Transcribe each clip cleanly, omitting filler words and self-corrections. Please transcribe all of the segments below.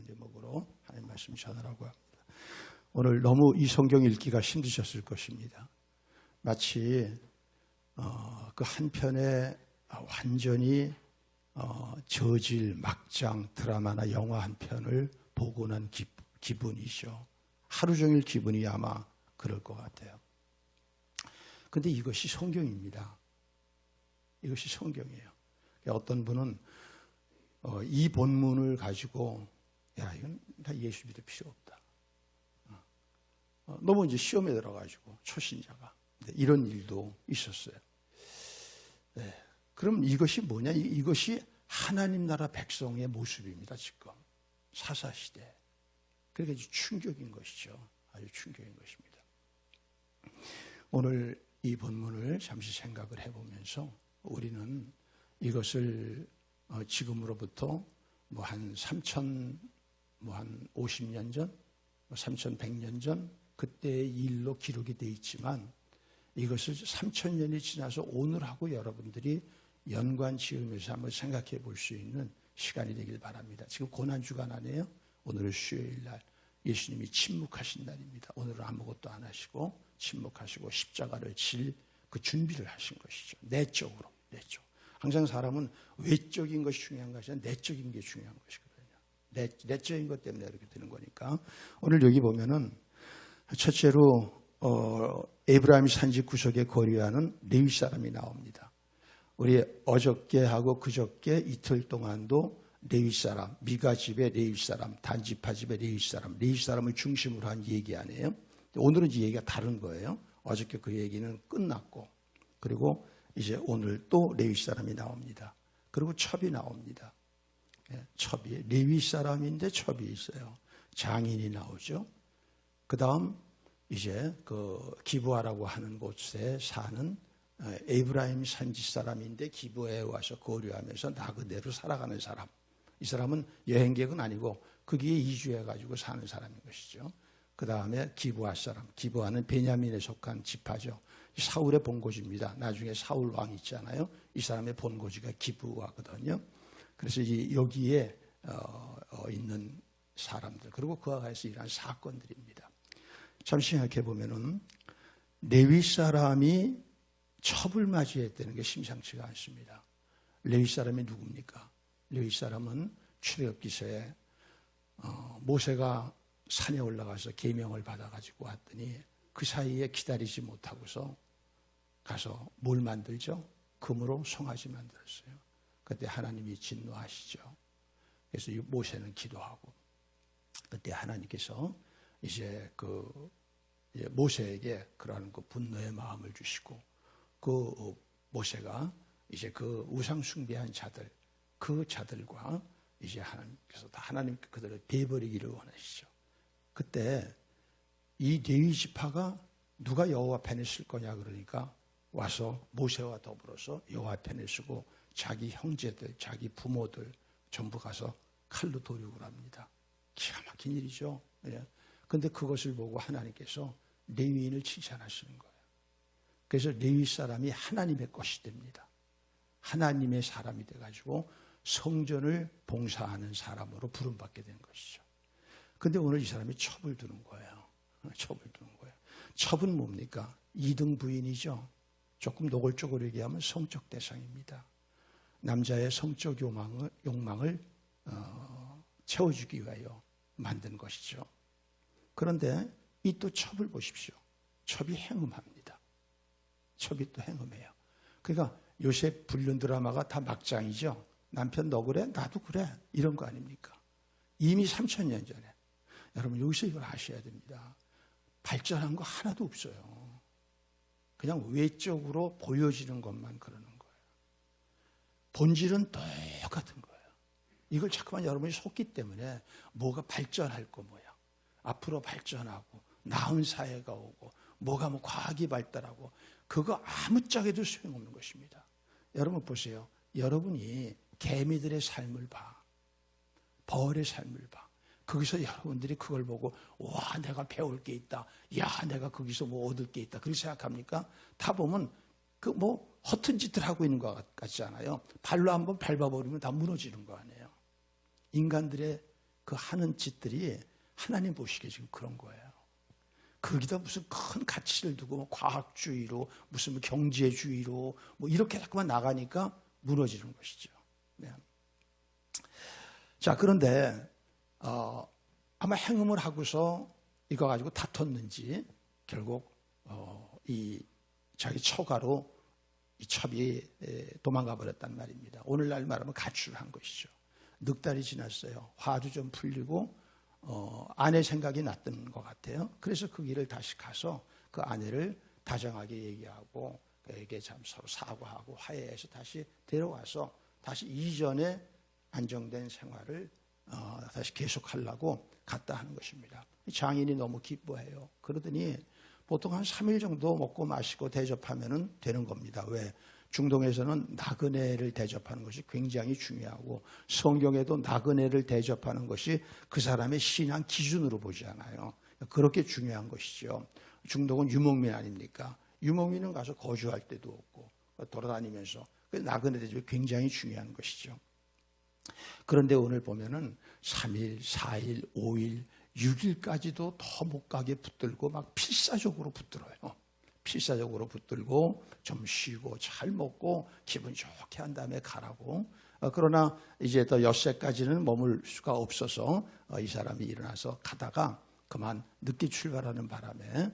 제목으로 하나님 말씀 전하라고 합니다. 오늘 너무 이 성경 읽기가 힘드셨을 것입니다. 마치 그 한편에 완전히 저질 막장 드라마나 영화 한 편을 보고 난 기분이죠. 하루 종일 기분이 아마 그럴 것 같아요. 근데 이것이 성경입니다. 이것이 성경이에요. 어떤 분은 이 본문을 가지고 야, 이건 다 예수 믿을 필요 없다. 너무 이제 시험에 들어가지고 초신자가 이런 일도 있었어요. 네. 그럼 이것이 뭐냐? 이것이 하나님 나라 백성의 모습입니다. 지금 사사시대. 그러니까 충격인 것이죠. 아주 충격인 것입니다. 오늘 이 본문을 잠시 생각을 해보면서 우리는 이것을 지금으로부터 한 50년 전, 3100년 전 그때의 일로 기록이 되어 있지만 이것을 3000년이 지나서 오늘하고 여러분들이 연관 지으면서 한번 생각해 볼 수 있는 시간이 되길 바랍니다. 지금 고난주간 아니에요? 오늘은 수요일 날 예수님이 침묵하신 날입니다. 오늘은 아무것도 안 하시고 침묵하시고 십자가를 질 그 준비를 하신 것이죠. 내적으로. 항상 사람은 외적인 것이 중요한 것이 아니라 내적인 게 중요한 것이거든요. 내적인 것 때문에 이렇게 되는 거니까. 오늘 여기 보면은 첫째로 에브라임 산지 구석에 거류하는 레위 사람이 나옵니다. 우리 어저께하고 그저께 이틀 동안도 레위 사람, 미가 집의 레위 사람, 단지파 집의 레위 사람을 중심으로 한 얘기 아니에요. 오늘은 이 얘기가 다른 거예요. 어저께 그 얘기는 끝났고, 그리고 이제 오늘 또 레위 사람이 나옵니다. 그리고 첩이 나옵니다. 첩이 레위 사람인데 첩이 있어요. 장인이 나오죠. 그 다음 이제 그 기브아라고 하는 곳에 사는 에브라임 산지 사람인데 기브아에 와서 거류하면서 나그네로 살아가는 사람. 이 사람은 여행객은 아니고 거기에 이주해가지고 사는 사람인 것이죠. 그 다음에 기브아 사람. 기브아는 베냐민에 속한 지파죠. 사울의 본고지입니다. 나중에 사울 왕 있잖아요. 이 사람의 본고지가 기브아거든요. 그래서 여기에 있는 사람들, 그리고 그와 관해서 일어난 사건들입니다. 잠시 생각해 보면은 레위 사람이 첩을 맞이했다는 게 심상치가 않습니다. 레위 사람이 누굽니까? 레위 사람은 출애굽기서에 모세가 산에 올라가서 계명을 받아가지고 왔더니 그 사이에 기다리지 못하고서 가서 뭘 만들죠? 금으로 송아지 만들었어요. 그때 하나님이 진노하시죠. 그래서 모세는 기도하고 그때 하나님께서 이제 모세에게 그러한 그 분노의 마음을 주시고 그 모세가 이제 그 우상 숭배한 자들, 그 자들과 이제 하나님께 그들을 베버리기를 원하시죠. 그때 이 레위 지파가 누가 여호와 편에 쓸 거냐 그러니까 와서 모세와 더불어서 여호와 편에 쓰고 자기 형제들, 자기 부모들 전부 가서 칼로 도륙을 합니다. 기가 막힌 일이죠. 그런데 그것을 보고 하나님께서 레위인을 칭찬하시는 거예요. 그래서 레위 사람이 하나님의 것이 됩니다. 하나님의 사람이 돼가지고 성전을 봉사하는 사람으로 부름받게 된 것이죠. 근데 오늘 이 사람이 첩을 두는 거예요. 첩은 뭡니까? 2등 부인이죠. 조금 노골적으로 얘기하면 성적 대상입니다. 남자의 성적 욕망을 채워주기 위하여 만든 것이죠. 그런데 이 또 첩을 보십시오. 첩이 행음합니다. 첩이 또 행음해요. 그러니까 요새 불륜 드라마가 다 막장이죠. 남편 너 그래? 나도 그래. 이런 거 아닙니까? 이미 3000년 전에. 여러분 여기서 이걸 아셔야 됩니다. 발전한 거 하나도 없어요. 그냥 외적으로 보여지는 것만 그러는 거예요. 본질은 똑같은 거예요. 이걸 자꾸만 여러분이 속기 때문에 뭐가 발전할 거 뭐야. 앞으로 발전하고 나은 사회가 오고 뭐가 과학이 발달하고 그거 아무짝에도 소용없는 것입니다. 여러분 보세요. 여러분이 개미들의 삶을 봐. 벌의 삶을 봐. 거기서 여러분들이 그걸 보고 와 내가 배울 게 있다. 야 내가 거기서 얻을 게 있다. 그렇게 생각합니까? 다 보면 허튼 짓을 하고 있는 것 같지 않아요? 발로 한번 밟아버리면 다 무너지는 거 아니에요? 인간들의 그 하는 짓들이 하나님 보시기에 지금 그런 거예요. 거기다 무슨 큰 가치를 두고 뭐 과학주의로 무슨 경제주의로 뭐 이렇게 자꾸만 나가니까 무너지는 것이죠. 네. 자, 그런데 아마 행음을 하고서 이거 가지고 다퉜는지 결국 이 자기 처가로 이 첩이 도망가 버렸단 말입니다. 오늘날 말하면 가출을 한 것이죠. 넉 달이 지났어요. 화도 좀 풀리고 아내 생각이 났던 것 같아요. 그래서 그 길을 다시 가서 그 아내를 다정하게 얘기하고 그에게 참 서로 사과하고 화해해서 다시 데려와서 다시 이전에 안정된 생활을 다시 계속하려고 갔다 하는 것입니다. 장인이 너무 기뻐해요. 그러더니 보통 한 3일 정도 먹고 마시고 대접하면 되는 겁니다. 왜? 중동에서는 나그네를 대접하는 것이 굉장히 중요하고 성경에도 나그네를 대접하는 것이 그 사람의 신앙 기준으로 보잖아요. 그렇게 중요한 것이죠. 중동은 유목민 아닙니까? 유목민은 가서 거주할 데도 없고 돌아다니면서 나그네 대접이 굉장히 중요한 것이죠. 그런데 오늘 보면은 3일, 4일, 5일, 6일까지도 더 못 가게 붙들고 막 필사적으로 붙들어요. 필사적으로 붙들고 좀 쉬고 잘 먹고 기분 좋게 한 다음에 가라고. 그러나 이제 더 엿새까지는 머물 수가 없어서 이 사람이 일어나서 가다가 그만 늦게 출발하는 바람에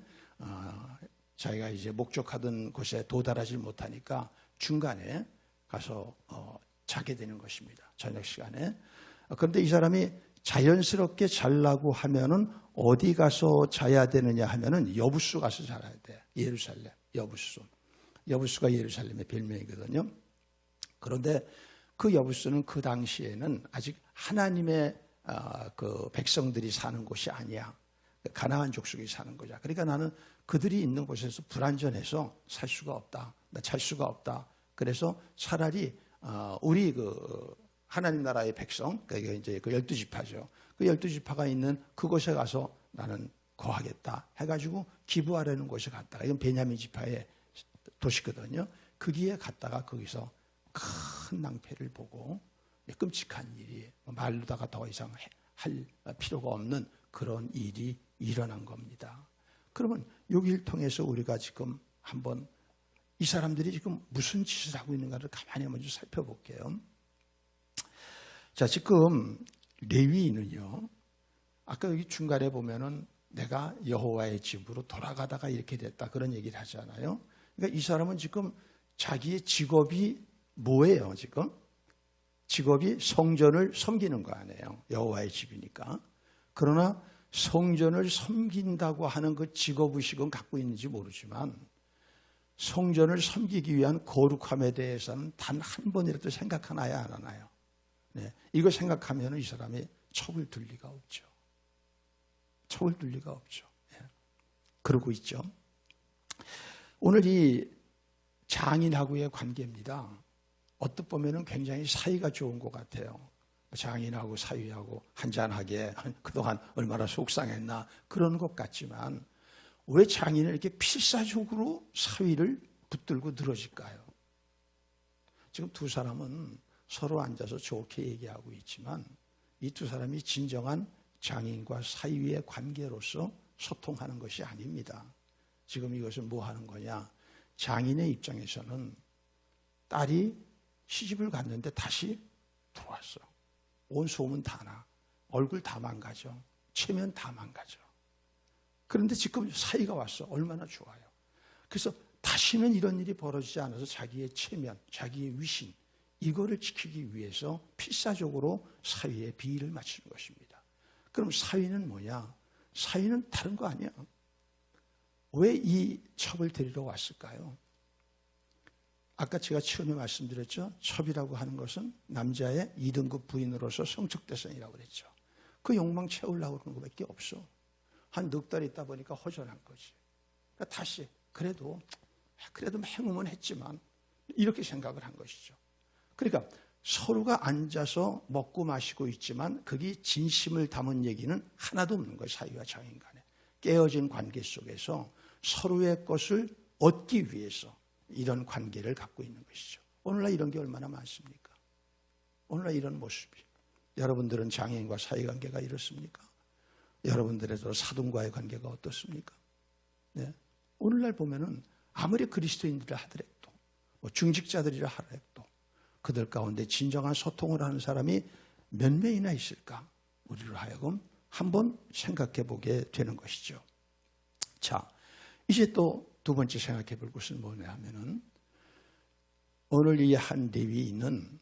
자기가 이제 목적하던 곳에 도달하지 못하니까 중간에 가서 자게 되는 것입니다. 저녁 시간에. 그런데 이 사람이 자연스럽게 자려고 하면은 어디 가서 자야 되느냐 하면은 여부수 가서 자야 돼. 예루살렘, 여부수. 여부수가 예루살렘의 별명이거든요. 그런데 그 여부수는 그 당시에는 아직 하나님의 그 백성들이 사는 곳이 아니야. 가나안 족속이 사는 거죠. 그러니까 나는 그들이 있는 곳에서 불안전해서 살 수가 없다. 잘 수가 없다. 그래서 차라리 우리 그 하나님 나라의 백성, 그러니까 이제 그 12지파죠. 그 12지파가 있는 그곳에 가서 나는 거하겠다 해가지고 기브아라는 곳에 갔다가, 이건 베냐민 지파의 도시거든요. 거기에 갔다가 거기서 큰 낭패를 보고 끔찍한 일이 말로다가 더 이상 할 필요가 없는 그런 일이 일어난 겁니다. 그러면 여기를 통해서 우리가 지금 한번 이 사람들이 지금 무슨 짓을 하고 있는가를 가만히 먼저 살펴볼게요. 자, 지금 레위인은요, 아까 여기 중간에 보면은 내가 여호와의 집으로 돌아가다가 이렇게 됐다 그런 얘기를 하잖아요. 그러니까 이 사람은 지금 자기의 직업이 뭐예요? 지금 직업이 성전을 섬기는 거 아니에요. 여호와의 집이니까. 그러나 성전을 섬긴다고 하는 그 직업의식은 갖고 있는지 모르지만 성전을 섬기기 위한 거룩함에 대해서는 단 한 번이라도 생각하나요, 안 하나요? 네, 이거 생각하면 이 사람이 척을 둘 리가 없죠. 척을 둘 리가 없죠. 네. 그러고 있죠. 오늘 이 장인하고의 관계입니다. 어떻게 보면 굉장히 사이가 좋은 것 같아요. 장인하고 사위하고 한잔하게 그동안 얼마나 속상했나 그런 것 같지만 왜 장인은 이렇게 필사적으로 사위를 붙들고 늘어질까요? 지금 두 사람은 서로 앉아서 좋게 얘기하고 있지만 이 두 사람이 진정한 장인과 사위의 관계로서 소통하는 것이 아닙니다. 지금 이것은 뭐 하는 거냐? 장인의 입장에서는 딸이 시집을 갔는데 다시 들어왔어. 온 소문 다 나. 얼굴 다 망가져. 체면 다 망가져. 그런데 지금 사위가 왔어. 얼마나 좋아요. 그래서 다시는 이런 일이 벌어지지 않아서 자기의 체면, 자기의 위신 이거를 지키기 위해서 필사적으로 사위의 비위를 맞추는 것입니다. 그럼 사위는 뭐냐? 사위는 다른 거 아니야. 왜 이 첩을 데리러 왔을까요? 아까 제가 처음에 말씀드렸죠. 첩이라고 하는 것은 남자의 2등급 부인으로서 성적 대상이라고 그랬죠. 그 욕망 채우려고 그러는 것밖에 없어. 한 넉 달 있다 보니까 허전한 거지. 그러니까 다시 그래도 행음은 했지만 이렇게 생각을 한 것이죠. 그러니까 서로가 앉아서 먹고 마시고 있지만 거기 진심을 담은 얘기는 하나도 없는 거예요. 사위와 장인 간에. 깨어진 관계 속에서 서로의 것을 얻기 위해서 이런 관계를 갖고 있는 것이죠. 오늘날 이런 게 얼마나 많습니까? 오늘날 이런 모습이. 여러분들은 장애인과 사이관계가 이렇습니까? 여러분들에서 사돈과의 관계가 어떻습니까? 네. 오늘날 보면은 아무리 그리스도인들이라 하더라도 뭐 중직자들이라 하더라도 그들 가운데 진정한 소통을 하는 사람이 몇 명이나 있을까? 우리로 하여금 한번 생각해 보게 되는 것이죠. 자, 이제 또 두 번째 생각해 볼 것은 뭐냐 하면은 오늘 이 한 레위인은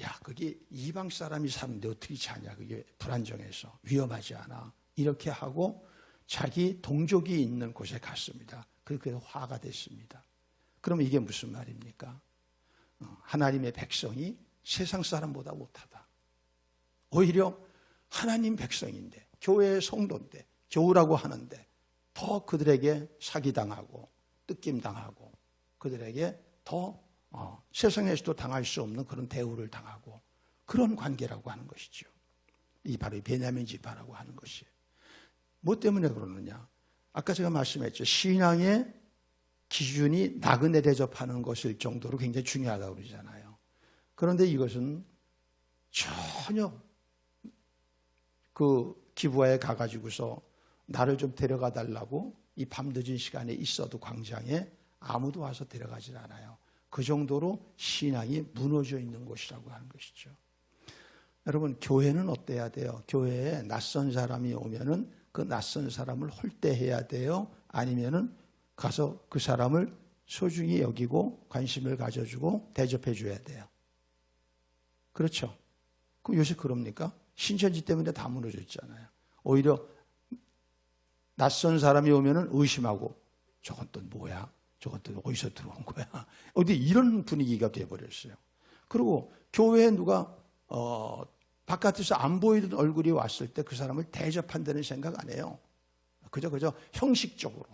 야, 그게 이방 사람이 사는데 어떻게 자냐? 그게 불안정해서 위험하지 않아. 이렇게 하고 자기 동족이 있는 곳에 갔습니다. 그래서 화가 됐습니다. 그러면 이게 무슨 말입니까? 하나님의 백성이 세상 사람보다 못하다. 오히려 하나님 백성인데, 교회의 성도인데, 교우라고 하는데 더 그들에게 사기당하고 뜯김당하고 그들에게 더 세상에서도 당할 수 없는 그런 대우를 당하고 그런 관계라고 하는 것이죠. 이 바로 베냐민 지파라고 하는 것이. 뭐 때문에 그러느냐? 아까 제가 말씀했죠. 신앙의 기준이 나그네 대접하는 것일 정도로 굉장히 중요하다고 그러잖아요. 그런데 이것은 전혀 그 기부하에 가가지고서 나를 좀 데려가 달라고 이 밤늦은 시간에 있어도 광장에 아무도 와서 데려가질 않아요. 그 정도로 신앙이 무너져 있는 곳이라고 하는 것이죠. 여러분, 교회는 어때야 돼요? 교회에 낯선 사람이 오면은 그 낯선 사람을 홀대해야 돼요? 아니면은 가서 그 사람을 소중히 여기고 관심을 가져주고 대접해 줘야 돼요? 그렇죠? 그럼 요새 그럽니까? 신천지 때문에 다 무너져 있잖아요. 오히려 낯선 사람이 오면은 의심하고 저건 또 뭐야? 저건 또 어디서 들어온 거야? 어디 이런 분위기가 돼버렸어요. 그리고 교회에 누가 바깥에서 안 보이던 얼굴이 왔을 때 그 사람을 대접한다는 생각 안 해요. 그저 형식적으로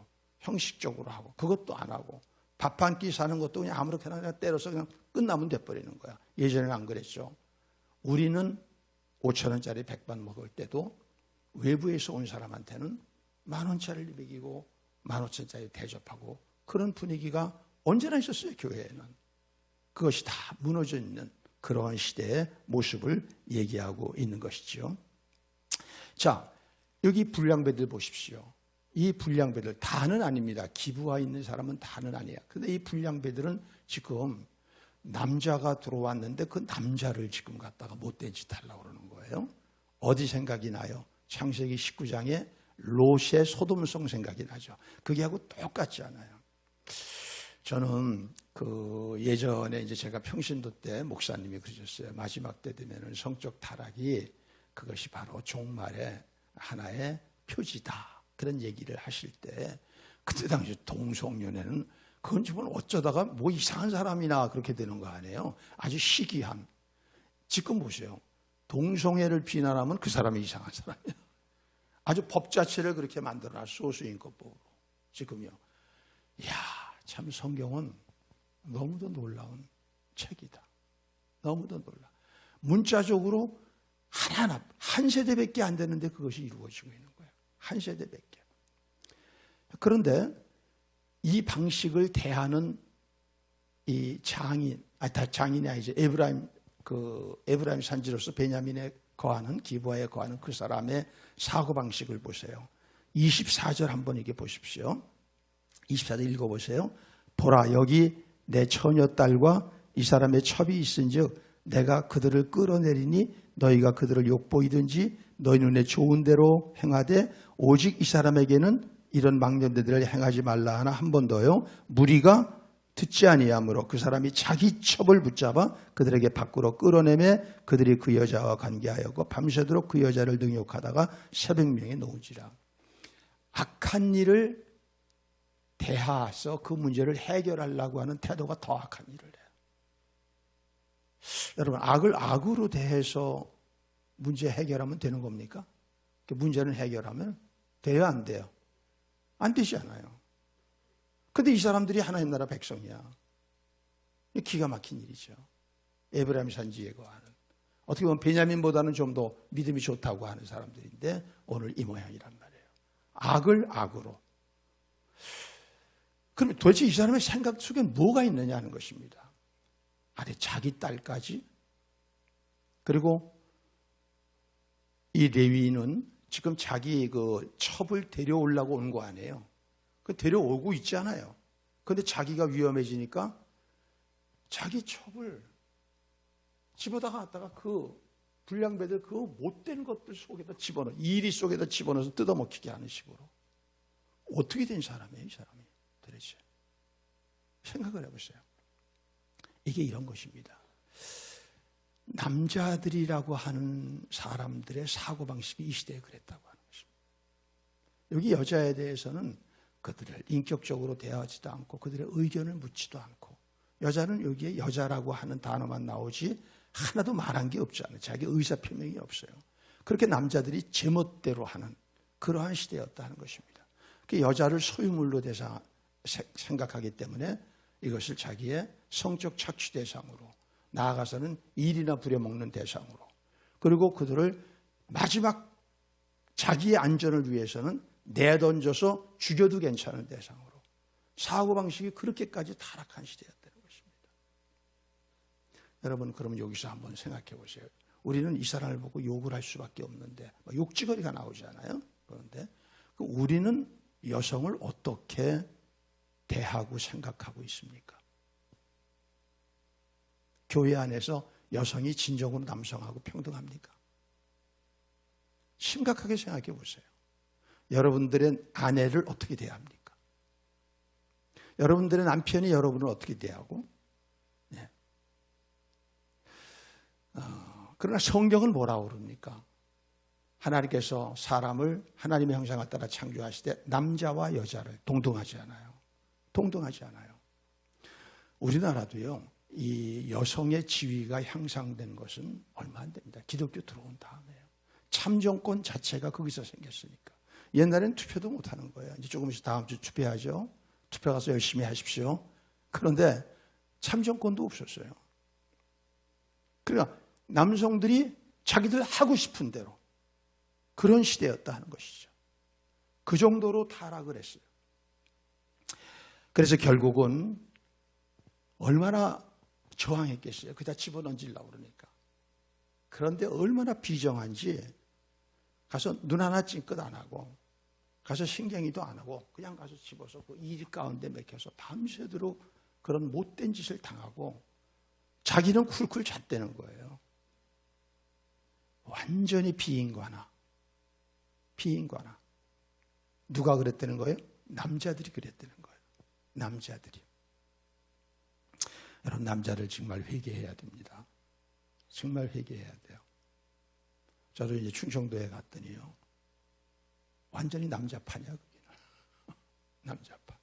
하고 그것도 안 하고 밥 한 끼 사는 것도 그냥 아무렇게나 그냥 때려서 그냥 끝나면 돼버리는 거야. 예전에는 안 그랬죠. 우리는 5,000원짜리 백반 먹을 때도 외부에서 온 사람한테는 10,000원짜리를 먹이고 15,000원짜리 대접하고 그런 분위기가 언제나 있었어요. 교회에는. 그것이 다 무너져 있는 그러한 시대의 모습을 얘기하고 있는 것이죠. 자, 여기 불량배들 보십시오. 이 불량배들 다는 아닙니다. 기부와 있는 사람은 다는 아니야. 그런데 이 불량배들은 지금 남자가 들어왔는데 그 남자를 지금 갖다가 못된 짓 하려고 그러는 거예요. 어디 생각이 나요? 창세기 19장에 롯의 소돔성 생각이 나죠. 그게 하고 똑같지 않아요. 저는 그 예전에 이제 제가 평신도 때 목사님이 그러셨어요. 마지막 때 되면은 성적 타락이 그것이 바로 종말의 하나의 표지다. 그런 얘기를 하실 때 그때 당시 동성연애는 그건 지금 어쩌다가 뭐 이상한 사람이나 그렇게 되는 거 아니에요. 아주 희귀한. 지금 보세요. 동성애를 비난하면 그 사람이 이상한 사람이에요. 아주 법 자체를 그렇게 만들어놔. 소수인권법으로. 지금요. 이야, 참 성경은 너무도 놀라운 책이다. 너무도 놀라. 문자적으로 하나, 한 세대밖에 안 되는데 그것이 이루어지고 있는 거예요. 한 세대밖에. 그런데 이 방식을 대하는 이 장인이 아니죠. 에브라임 산지로서 베냐민에 거하는 기브아에 거하는 그 사람의 사고 방식을 보세요. 24절 한번 이게 보십시오. 24절 읽어보세요. 보라, 여기 내 처녀 딸과 이 사람의 첩이 있은즉 내가 그들을 끌어내리니 너희가 그들을 욕보이든지 너희 눈에 좋은 대로 행하되 오직 이 사람에게는 이런 망령되들을 행하지 말라 하나 한 번 더요. 무리가 듣지 아니하므로 그 사람이 자기 첩을 붙잡아 그들에게 밖으로 끌어내매 그들이 그 여자와 관계하였고 밤새도록 그 여자를 능욕하다가 새벽명에 놓은지라. 악한 일을 대하서 그 문제를 해결하려고 하는 태도가 더 악한 일을 해요. 여러분, 악을 악으로 대해서 문제 해결하면 되는 겁니까? 문제는 해결하면 돼요, 안 돼요? 안 되잖아요. 근데 이 사람들이 하나님 나라 백성이야. 기가 막힌 일이죠. 에브라임 산지에 거하는. 어떻게 보면 베냐민보다는 좀 더 믿음이 좋다고 하는 사람들인데 오늘 이 모양이란 말이에요. 악을 악으로. 그럼 도대체 이 사람의 생각 속에 뭐가 있느냐 하는 것입니다. 아니, 자기 딸까지? 그리고 이 레위인은 지금 자기 그 첩을 데려오려고 온 거 아니에요. 그 데려오고 있잖아요. 근데 자기가 위험해지니까 자기 첩을 집어다가 갖다가 그 불량배들 그 못된 것들 속에다 집어넣어, 이리 속에다 집어넣어서 뜯어먹히게 하는 식으로. 어떻게 된 사람이에요, 이 사람이 도대체? 생각을 해보세요. 이게 이런 것입니다. 남자들이라고 하는 사람들의 사고방식이 이 시대에 그랬다고 하는 것입니다. 여기 여자에 대해서는 그들을 인격적으로 대하지도 않고 그들의 의견을 묻지도 않고, 여자는 여기에 여자라고 하는 단어만 나오지 하나도 말한 게 없잖아요. 자기 의사표명이 없어요. 그렇게 남자들이 제멋대로 하는 그러한 시대였다 하는 것입니다. 그 여자를 소유물로 생각하기 때문에 이것을 자기의 성적 착취 대상으로, 나아가서는 일이나 부려먹는 대상으로, 그리고 그들을 마지막 자기의 안전을 위해서는 내던져서 죽여도 괜찮은 대상으로, 사고방식이 그렇게까지 타락한 시대였다는 것입니다. 여러분, 그러면 여기서 한번 생각해 보세요. 우리는 이 사람을 보고 욕을 할 수밖에 없는데, 욕지거리가 나오잖아요. 그런데 우리는 여성을 어떻게 대하고 생각하고 있습니까? 교회 안에서 여성이 진정으로 남성하고 평등합니까? 심각하게 생각해 보세요. 여러분들의 아내를 어떻게 대합니까? 여러분들의 남편이 여러분을 어떻게 대하고? 네. 그러나 성경은 뭐라고 그럽니까? 하나님께서 사람을 하나님의 형상을 따라 창조하실 때 남자와 여자를 동등하지 않아요. 동등하지 않아요. 우리나라도요, 이 여성의 지위가 향상된 것은 얼마 안 됩니다. 기독교 들어온 다음에요. 참정권 자체가 거기서 생겼으니까. 옛날엔 투표도 못 하는 거예요. 이제 조금 있으면 다음 주 투표하죠. 투표 가서 열심히 하십시오. 그런데 참정권도 없었어요. 그러니까 남성들이 자기들 하고 싶은 대로 그런 시대였다 하는 것이죠. 그 정도로 타락을 했어요. 그래서 결국은 얼마나 저항했겠어요. 그다 집어던지려고 그러니까. 그런데 얼마나 비정한지 가서 눈 하나 찡긋 안 하고 가서 신경이도 안 하고 그냥 가서 집어서 그 일 가운데 맥혀서 밤새도록 그런 못된 짓을 당하고 자기는 쿨쿨 잤다는 거예요. 완전히 비인관화. 비인관화. 누가 그랬다는 거예요? 남자들이 그랬다는 거예요. 남자들이. 여러분, 남자를 정말 회개해야 됩니다. 정말 회개해야 돼요. 저도 이제 충청도에 갔더니요, 완전히 남자파냐 거기는. 남자파.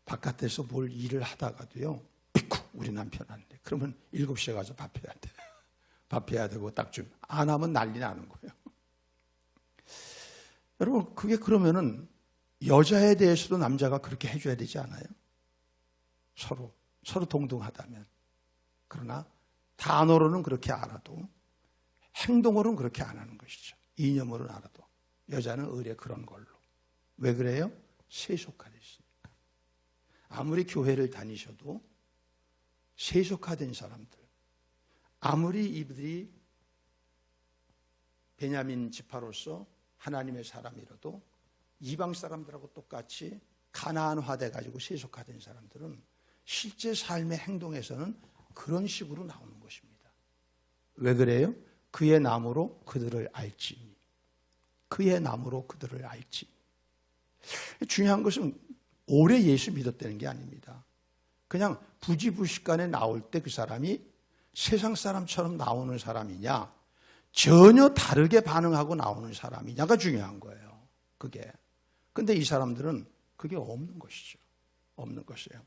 바깥에서 뭘 일을 하다가도요, 피쿠 우리 남편한테 그러면 7시에 가서 밥해야 돼. 밥해야 되고 딱 좀 안 하면 난리 나는 거예요. 여러분, 그게 그러면은 여자에 대해서도 남자가 그렇게 해줘야 되지 않아요? 서로 동등하다면. 그러나 단어로는 그렇게 알아도 행동으로는 그렇게 안 하는 것이죠. 이념으로는 알아도. 여자는 의례 그런 걸로. 왜 그래요? 세속화됐으니까. 아무리 교회를 다니셔도 세속화된 사람들, 아무리 이들이 베냐민 지파로서 하나님의 사람이라도 이방 사람들하고 똑같이 가나안화돼 가지고 세속화된 사람들은 실제 삶의 행동에서는 그런 식으로 나오는 것입니다. 왜 그래요? 그의 나무로 그들을 알지니. 그의 나무로 그들을 알지니. 중요한 것은 오래 예수 믿었다는 게 아닙니다. 그냥 부지불식간에 나올 때 그 사람이 세상 사람처럼 나오는 사람이냐, 전혀 다르게 반응하고 나오는 사람이냐가 중요한 거예요. 그게. 근데 이 사람들은 그게 없는 것이죠. 없는 것이에요.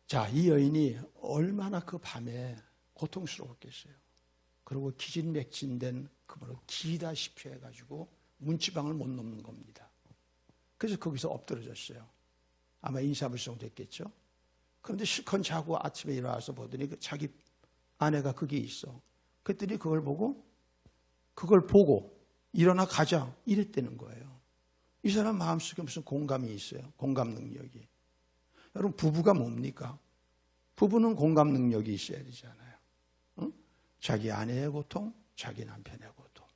자, 이 여인이 얼마나 그 밤에 고통스러웠겠어요. 그리고 기진맥진된 그거를 기다시피 해가지고 문지방을 못 넘는 겁니다. 그래서 거기서 엎드러졌어요. 아마 인사불성 됐겠죠. 그런데 실컷 자고 아침에 일어나서 보더니 자기 아내가 거기에 있어. 그랬더니 그걸 보고 일어나 가자 이랬다는 거예요. 이 사람 마음속에 무슨 공감이 있어요. 공감 능력이. 여러분, 부부가 뭡니까? 부부는 공감 능력이 있어야 되잖아요. 응? 자기 아내의 고통, 자기 남편의 고통.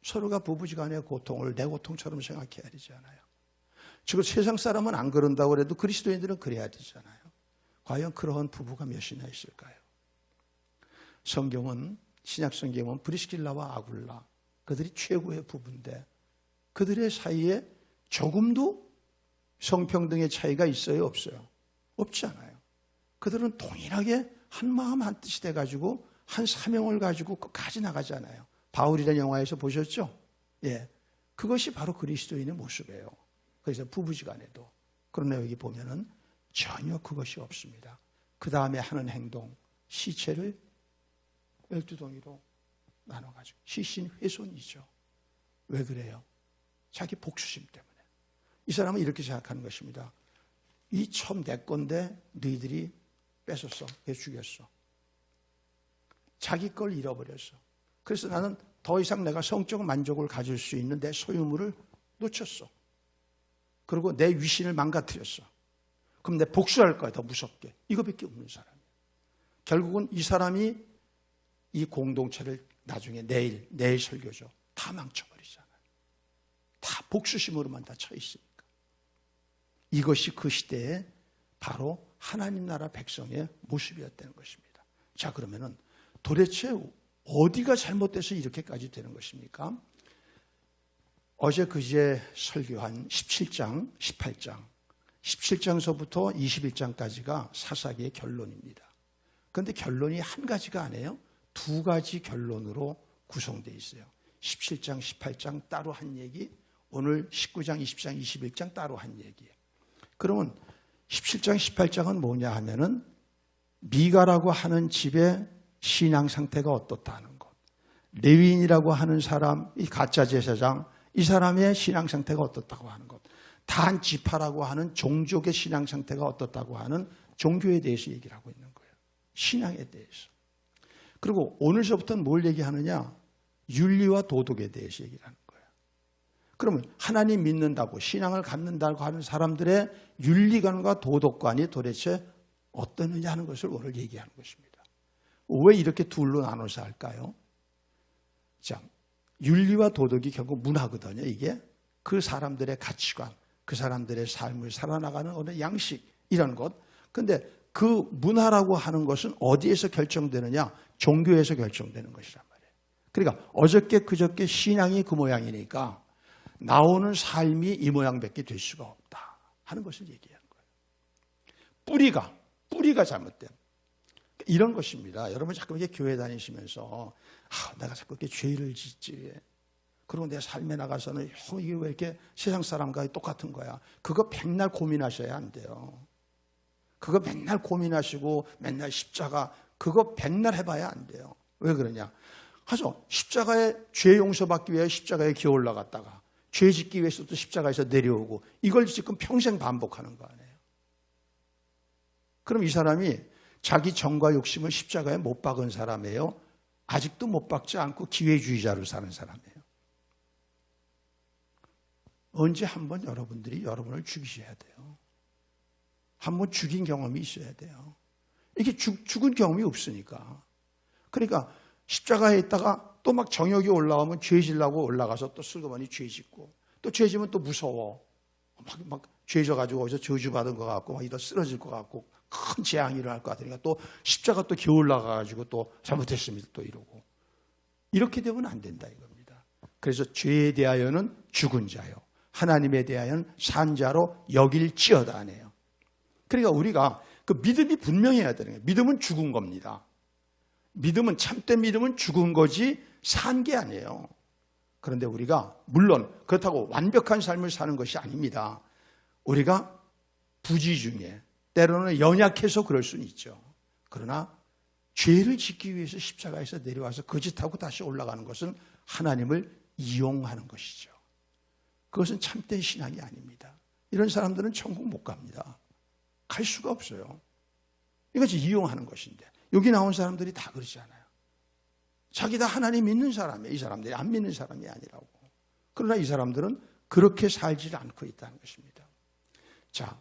서로가 부부지간의 고통을 내 고통처럼 생각해야 되잖아요. 지금 세상 사람은 안 그런다고 해도 그리스도인들은 그래야 되잖아요. 과연 그러한 부부가 몇이나 있을까요? 성경은, 신약 성경은 브리스길라와 아굴라, 그들이 최고의 부부인데 그들의 사이에 조금도 성평등의 차이가 있어요? 없어요? 없지 않아요. 그들은 동일하게 한 마음 한 뜻이 돼가지고 한 사명을 가지고 끝까지 나가잖아요. 바울이라는 영화에서 보셨죠? 예, 그것이 바로 그리스도인의 모습이에요. 그래서 부부지간에도. 그러나 여기 보면은 전혀 그것이 없습니다. 그 다음에 하는 행동, 시체를 12덩이로 나눠가지고 시신훼손이죠. 왜 그래요? 자기 복수심 때문에. 이 사람은 이렇게 생각하는 것입니다. 이 처음 내 건데 너희들이 뺏었어. 왜 죽였어? 자기 걸 잃어버렸어. 그래서 나는 더 이상 내가 성적 만족을 가질 수 있는 내 소유물을 놓쳤어. 그리고 내 위신을 망가뜨렸어. 그럼 내 복수할 거야, 더 무섭게. 이거밖에 없는 사람이에요. 결국은 이 사람이 이 공동체를 나중에 내일 설교죠. 다 망쳐버리잖아요. 다 복수심으로만 다 쳐 있으니까. 이것이 그 시대에 바로 하나님 나라 백성의 모습이었다는 것입니다. 자, 그러면은 도대체 어디가 잘못돼서 이렇게까지 되는 것입니까? 어제 그제 설교한 17장, 18장, 17장서부터 21장까지가 사사기의 결론입니다. 그런데 결론이 한 가지가 아니에요. 두 가지 결론으로 구성되어 있어요. 17장, 18장 따로 한 얘기, 오늘 19장, 20장, 21장 따로 한 얘기예요. 그러면 17장, 18장은 뭐냐 하면은 미가라고 하는 집의 신앙 상태가 어떻다는 것, 레위인이라고 하는 사람, 이 가짜 제사장, 이 사람의 신앙 상태가 어떻다고 하는 것, 단 지파라고 하는 종족의 신앙 상태가 어떻다고 하는 종교에 대해서 얘기를 하고 있는 거예요. 신앙에 대해서. 그리고 오늘서부터는 뭘 얘기하느냐? 윤리와 도덕에 대해서 얘기를 하는 거예요. 그러면 하나님 믿는다고 신앙을 갖는다고 하는 사람들의 윤리관과 도덕관이 도대체 어떠느냐 하는 것을 오늘 얘기하는 것입니다. 왜 이렇게 둘로 나눠서 할까요? 자, 윤리와 도덕이 결국 문화거든요. 이게 그 사람들의 가치관, 그 사람들의 삶을 살아나가는 어느 양식 이런 것. 근데 그 문화라고 하는 것은 어디에서 결정되느냐? 종교에서 결정되는 것이란 말이에요. 그러니까 어저께 그저께 신앙이 그 모양이니까 나오는 삶이 이 모양밖에 될 수가 없다 하는 것을 얘기하는 거예요. 뿌리가 잘못된 이런 것입니다. 여러분 자꾸 이렇게 교회 다니시면서 내가 자꾸 이렇게 죄를 짓지. 그리고 내 삶에 나가서는 이게 왜 이렇게 세상 사람과 똑같은 거야. 그거 백날 고민하셔야 안 돼요. 그거 맨날 고민하시고 맨날 십자가 그거 백날 해봐야 안 돼요. 왜 그러냐? 하죠. 십자가에 죄 용서받기 위해 십자가에 기어 올라갔다가 죄 짓기 위해서 또 십자가에서 내려오고 이걸 지금 평생 반복하는 거 아니에요. 그럼 이 사람이 자기 정과 욕심을 십자가에 못 박은 사람이에요? 아직도 못 박지 않고 기회주의자로 사는 사람이에요. 언제 한번 여러분들이 여러분을 죽이셔야 돼요. 한번 죽인 경험이 있어야 돼요. 이게 죽은 경험이 없으니까. 그러니까 십자가에 있다가 또 막 정욕이 올라오면 죄 지려고 올라가서 또 슬그머니 죄 짓고 또 죄 지면 또 무서워. 막 죄 져가지고 어디서 저주받은 것 같고 막 이러 쓰러질 것 같고 큰 재앙이 일어날 것 같으니까 또 십자가 또 기어 올라가가지고 또 잘못했습니다 또 이러고. 이렇게 되면 안 된다 이겁니다. 그래서 죄에 대하여는 죽은 자요. 하나님에 대하여는 산 자로 여길지어다 하네요. 그러니까 우리가 그 믿음이 분명해야 되는 거예요. 믿음은 죽은 겁니다. 믿음은 참된 믿음은 죽은 거지 산 게 아니에요. 그런데 우리가 물론 그렇다고 완벽한 삶을 사는 것이 아닙니다. 우리가 부지 중에 때로는 연약해서 그럴 수는 있죠. 그러나 죄를 짓기 위해서 십자가에서 내려와서 거짓하고 다시 올라가는 것은 하나님을 이용하는 것이죠. 그것은 참된 신앙이 아닙니다. 이런 사람들은 천국 못 갑니다. 갈 수가 없어요. 이것이 이용하는 것인데 여기 나온 사람들이 다 그러지 않아요. 자기 다 하나님 믿는 사람이에요. 이 사람들이 안 믿는 사람이 아니라고. 그러나 이 사람들은 그렇게 살지 않고 있다는 것입니다. 자,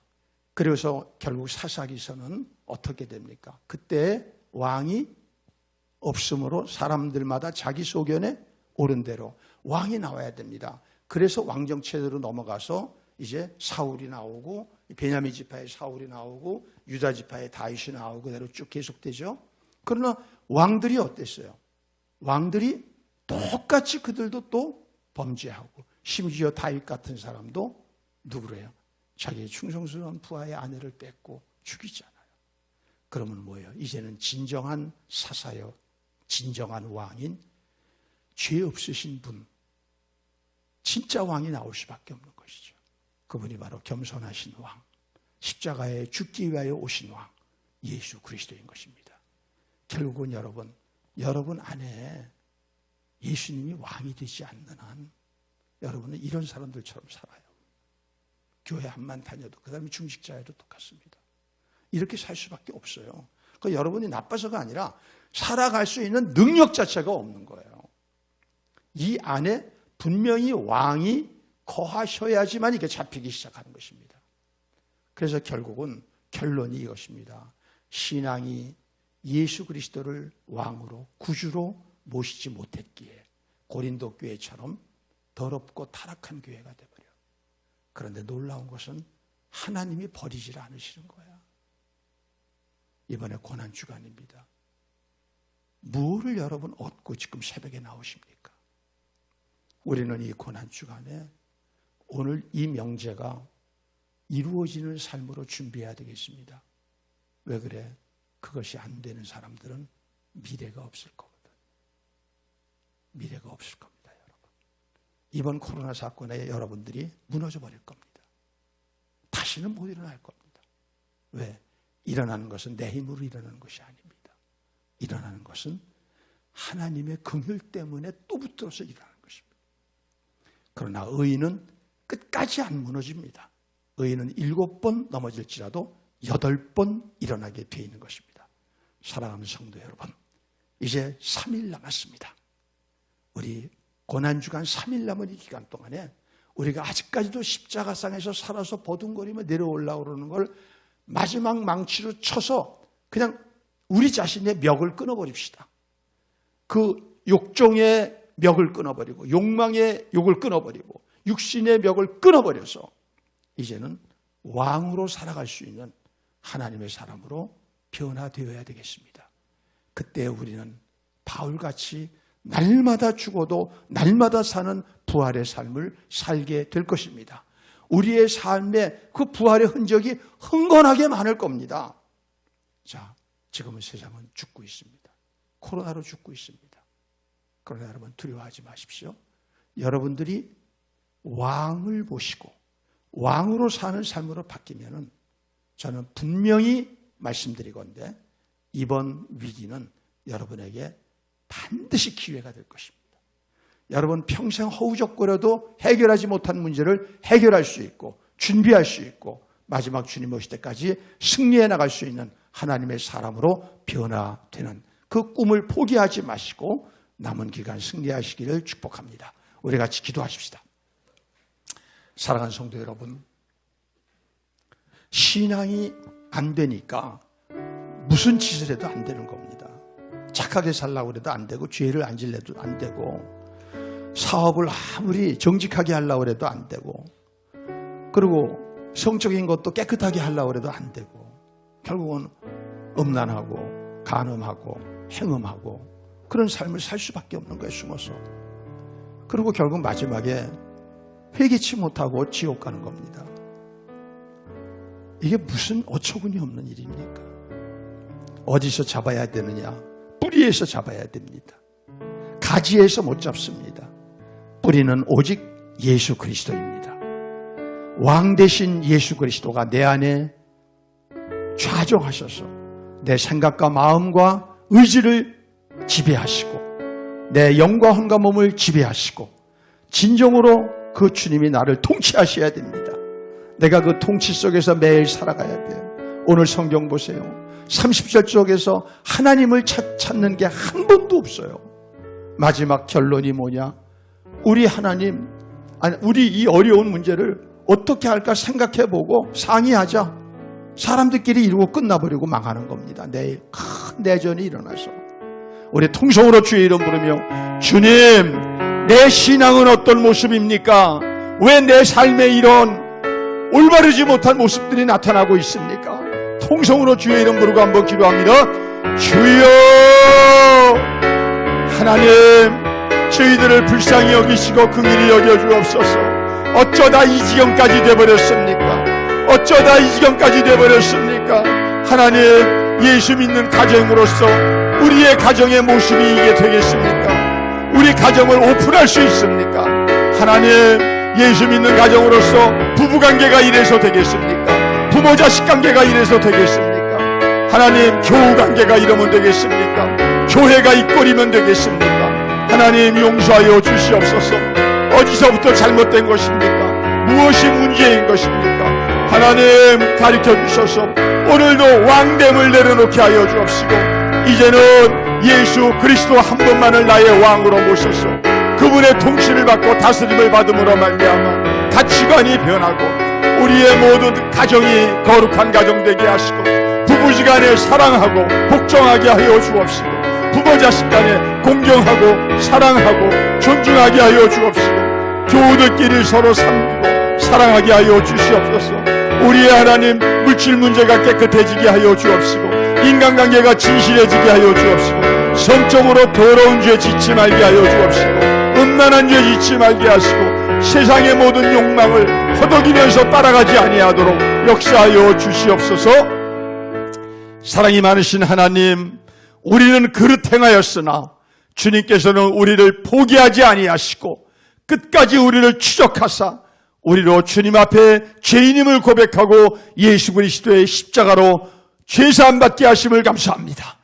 그래서 결국 사사기서는 어떻게 됩니까? 그때 왕이 없으므로 사람들마다 자기 소견에 옳은 대로 왕이 나와야 됩니다. 그래서 왕정체제로 넘어가서 이제 사울이 나오고 베냐민 지파의 사울이 나오고 유다 지파의 다윗이 나오고 그대로 쭉 계속되죠. 그러나 왕들이 어땠어요? 왕들이 똑같이 그들도 또 범죄하고 심지어 다윗 같은 사람도 누구래요? 자기의 충성스러운 부하의 아내를 뺏고 죽이잖아요. 그러면 뭐예요? 이제는 진정한 사사여, 진정한 왕인 죄 없으신 분, 진짜 왕이 나올 수밖에 없는 것이죠. 그분이 바로 겸손하신 왕, 십자가에 죽기 위하여 오신 왕, 예수 그리스도인 것입니다. 결국은 여러분 안에 예수님이 왕이 되지 않는 한 여러분은 이런 사람들처럼 살아요. 교회 한만 다녀도 그 다음에 중직자에도 똑같습니다. 이렇게 살 수밖에 없어요. 그러니까 여러분이 나빠서가 아니라 살아갈 수 있는 능력 자체가 없는 거예요. 이 안에 분명히 왕이 거하셔야지만 이게 잡히기 시작하는 것입니다. 그래서 결국은 결론이 이것입니다. 신앙이 예수 그리스도를 왕으로 구주로 모시지 못했기에 고린도 교회처럼 더럽고 타락한 교회가 되버려. 그런데 놀라운 것은 하나님이 버리질 않으시는 거야. 이번에 고난주간입니다. 무엇을 여러분 얻고 지금 새벽에 나오십니까? 우리는 이 고난주간에 오늘 이 명제가 이루어지는 삶으로 준비해야 되겠습니다. 왜 그래? 그것이 안 되는 사람들은 미래가 없을 거거든. 미래가 없을 겁니다, 여러분. 이번 코로나 사건에 여러분들이 무너져 버릴 겁니다. 다시는 못 일어날 겁니다. 왜? 일어나는 것은 내 힘으로 일어나는 것이 아닙니다. 일어나는 것은 하나님의 긍휼 때문에 또 붙들어서 일어나는 것입니다. 그러나 의인은 끝까지 안 무너집니다. 의인은 7번 넘어질지라도 8번 일어나게 되어 있는 것입니다. 사랑하는 성도 여러분, 이제 3일 남았습니다. 우리 고난주간 3일 남은 이 기간 동안에 우리가 아직까지도 십자가상에서 살아서 버둥거리며 내려오려고 그러는 걸 마지막 망치로 쳐서 그냥 우리 자신의 멱을 끊어버립시다. 그 욕종의 멱을 끊어버리고 욕망의 욕을 끊어버리고 육신의 멱을 끊어버려서 이제는 왕으로 살아갈 수 있는 하나님의 사람으로 변화되어야 되겠습니다. 그때 우리는 바울같이 날마다 죽어도 날마다 사는 부활의 삶을 살게 될 것입니다. 우리의 삶에 그 부활의 흔적이 흥건하게 많을 겁니다. 자, 지금은 세상은 죽고 있습니다. 코로나로 죽고 있습니다. 그러나 여러분 두려워하지 마십시오. 여러분들이 왕을 보시고 왕으로 사는 삶으로 바뀌면은 저는 분명히 말씀드리건대 이번 위기는 여러분에게 반드시 기회가 될 것입니다. 여러분 평생 허우적거려도 해결하지 못한 문제를 해결할 수 있고 준비할 수 있고 마지막 주님 오실 때까지 승리해 나갈 수 있는 하나님의 사람으로 변화되는 그 꿈을 포기하지 마시고 남은 기간 승리하시기를 축복합니다. 우리 같이 기도하십시다. 사랑하는 성도 여러분, 신앙이 안 되니까 무슨 짓을 해도 안 되는 겁니다. 착하게 살려고 해도 안 되고 죄를 안 질래도 안 되고 사업을 아무리 정직하게 하려고 해도 안 되고 그리고 성적인 것도 깨끗하게 하려고 해도 안 되고 결국은 음란하고 간음하고 행음하고 그런 삶을 살 수밖에 없는 거예요. 숨어서. 그리고 결국 마지막에 회개치 못하고 지옥 가는 겁니다. 이게 무슨 어처구니 없는 일입니까? 어디서 잡아야 되느냐? 뿌리에서 잡아야 됩니다. 가지에서 못 잡습니다. 뿌리는 오직 예수 그리스도입니다. 왕 대신 예수 그리스도가 내 안에 좌정하셔서 내 생각과 마음과 의지를 지배하시고 내 영과 혼과 몸을 지배하시고 진정으로 그 주님이 나를 통치하셔야 됩니다. 내가 그 통치 속에서 매일 살아가야 돼요. 오늘 성경 보세요. 30절 쪽에서 하나님을 찾는 게 한 번도 없어요. 마지막 결론이 뭐냐? 우리 하나님, 우리 이 어려운 문제를 어떻게 할까 생각해보고 상의하자. 사람들끼리 이루고 끝나버리고 망하는 겁니다. 내일 큰 내전이 일어나서 우리 통성으로 주의 이름 부르며 주님 내 신앙은 어떤 모습입니까? 왜 내 삶에 이런 올바르지 못한 모습들이 나타나고 있습니까? 통성으로 주의 이름 부르고 한번 기도합니다. 주여, 하나님, 저희들을 불쌍히 여기시고 긍휼히 여겨주옵소서. 어쩌다 이 지경까지 돼버렸습니까? 어쩌다 이 지경까지 돼버렸습니까? 하나님, 예수 믿는 가정으로서 우리의 가정의 모습이 이게 되겠습니까? 우리 가정을 오픈할 수 있습니까? 하나님, 예수 믿는 가정으로서 부부관계가 이래서 되겠습니까? 부모 자식 관계가 이래서 되겠습니까? 하나님, 교우관계가 이러면 되겠습니까? 교회가 이꼴이면 되겠습니까? 하나님, 용서하여 주시옵소서. 어디서부터 잘못된 것입니까? 무엇이 문제인 것입니까? 하나님, 가르쳐 주셔서 오늘도 왕됨을 내려놓게 하여 주옵시고, 이제는 예수 그리스도 한 분만을 나의 왕으로 모셔서 그분의 통치를 받고 다스림을 받음으로 말미암아 가치관이 변하고 우리의 모든 가정이 거룩한 가정 되게 하시고, 부부지간에 사랑하고 복종하게 하여 주옵시고, 부모자식 간에 공경하고 사랑하고 존중하게 하여 주옵시고, 교우들끼리 서로 섬기고 사랑하게 하여 주시옵소서. 우리의 하나님, 물질 문제가 깨끗해지게 하여 주옵시고, 인간관계가 진실해지게 하여 주옵시고, 성적으로 더러운 죄 짓지 말게 하여 주옵시고, 음란한 죄 짓지 말게 하시고, 세상의 모든 욕망을 허덕이면서 따라가지 아니하도록 역사하여 주시옵소서. 사랑이 많으신 하나님, 우리는 그릇 행하였으나 주님께서는 우리를 포기하지 아니하시고 끝까지 우리를 추적하사 우리로 주님 앞에 죄인임을 고백하고 예수 그리스도의 십자가로 죄사함 받게 하심을 감사합니다.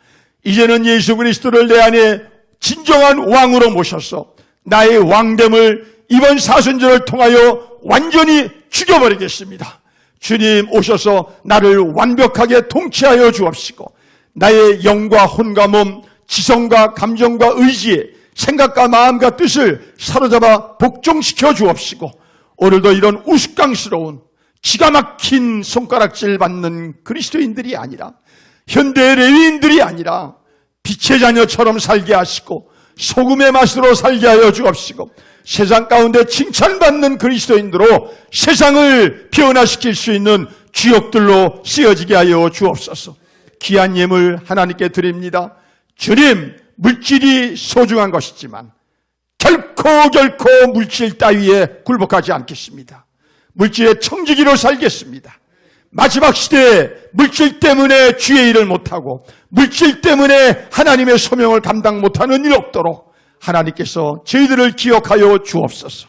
이제는 예수 그리스도를 내 안에 진정한 왕으로 모셔서 나의 왕됨을 이번 사순절을 통하여 완전히 죽여버리겠습니다. 주님 오셔서 나를 완벽하게 통치하여 주옵시고, 나의 영과 혼과 몸, 지성과 감정과 의지에 생각과 마음과 뜻을 사로잡아 복종시켜 주옵시고, 오늘도 이런 우스꽝스러운 기가 막힌 손가락질 받는 그리스도인들이 아니라, 현대 레위인들이 아니라 빛의 자녀처럼 살게 하시고 소금의 맛으로 살게 하여 주옵시고, 세상 가운데 칭찬받는 그리스도인들로 세상을 변화시킬 수 있는 주역들로 쓰여지게 하여 주옵소서. 귀한 예물 하나님께 드립니다. 주님, 물질이 소중한 것이지만 결코 물질 따위에 굴복하지 않겠습니다. 물질의 청지기로 살겠습니다. 마지막 시대에 물질 때문에 주의 일을 못하고 물질 때문에 하나님의 소명을 감당 못하는 일 없도록 하나님께서 저희들을 기억하여 주옵소서.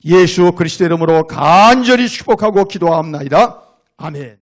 예수 그리스도 이름으로 간절히 축복하고 기도하옵나이다. 아멘.